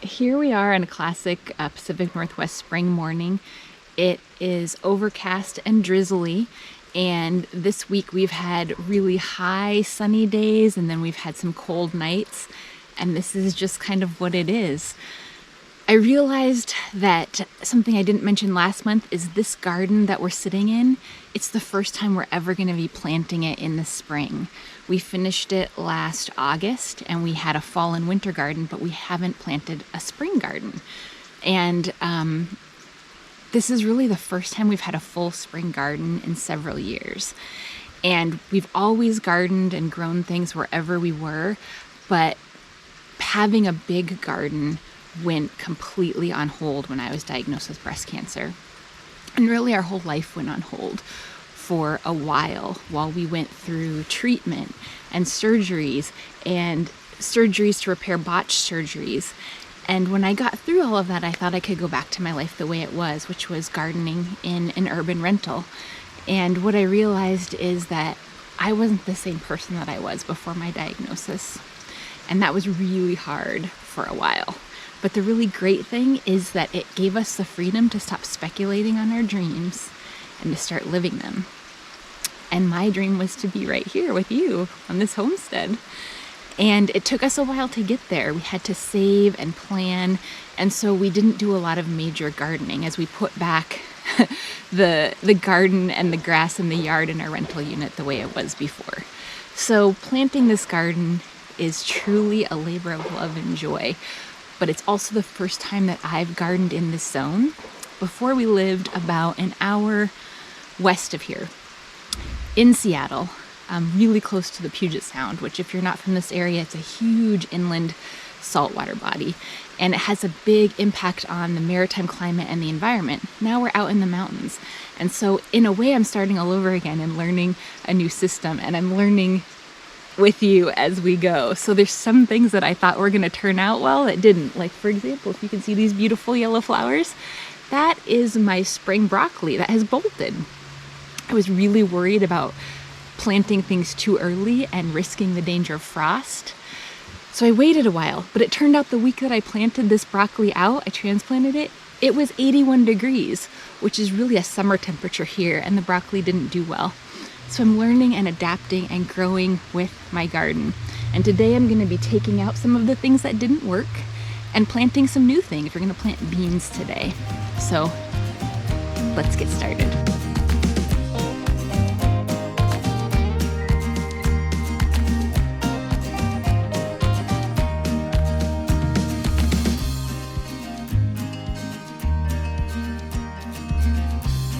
Here we are on a classic Pacific Northwest spring morning. It is overcast and drizzly, and this week we've had really high sunny days and then we've had some cold nights, and this is just kind of what it is. I realized that something I didn't mention last month is this garden that we're sitting in. It's the first time we're ever going to be planting it in the spring. We finished it last August and we had a fall and winter garden, but we haven't planted a spring garden. And this is really the first time we've had a full spring garden in several years. And we've always gardened and grown things wherever we were, but having a big garden went completely on hold when I was diagnosed with breast cancer. And really our whole life went on hold for a while we went through treatment and surgeries to repair botched surgeries. And when I got through all of that, I thought I could go back to my life the way it was, which was gardening in an urban rental. And what I realized is that I wasn't the same person that I was before my diagnosis. And that was really hard for a while. But the really great thing is that it gave us the freedom to stop speculating on our dreams and to start living them. And my dream was to be right here with you on this homestead. And it took us a while to get there. We had to save and plan. And so we didn't do a lot of major gardening as we put back the garden and the grass in the yard in our rental unit the way it was before. So planting this garden is truly a labor of love and joy. But it's also the first time that I've gardened in this zone. Before we lived about an hour west of here in Seattle, really close to the Puget Sound, which if you're not from this area, it's a huge inland saltwater body, and it has a big impact on the maritime climate and the environment. Now we're out in the mountains. And so in a way, I'm starting all over again and learning a new system, and I'm learning with you as we go. So there's some things that I thought were going to turn out well that didn't. Like, for example, if you can see these beautiful yellow flowers, that is my spring broccoli that has bolted. I was really worried about planting things too early and risking the danger of frost. So I waited a while, but it turned out the week that I planted this broccoli out, I transplanted it, it was 81 degrees, which is really a summer temperature here, and the broccoli didn't do well. So I'm learning and adapting and growing with my garden. And today I'm going to be taking out some of the things that didn't work and planting some new things. We're going to plant beans today. So let's get started.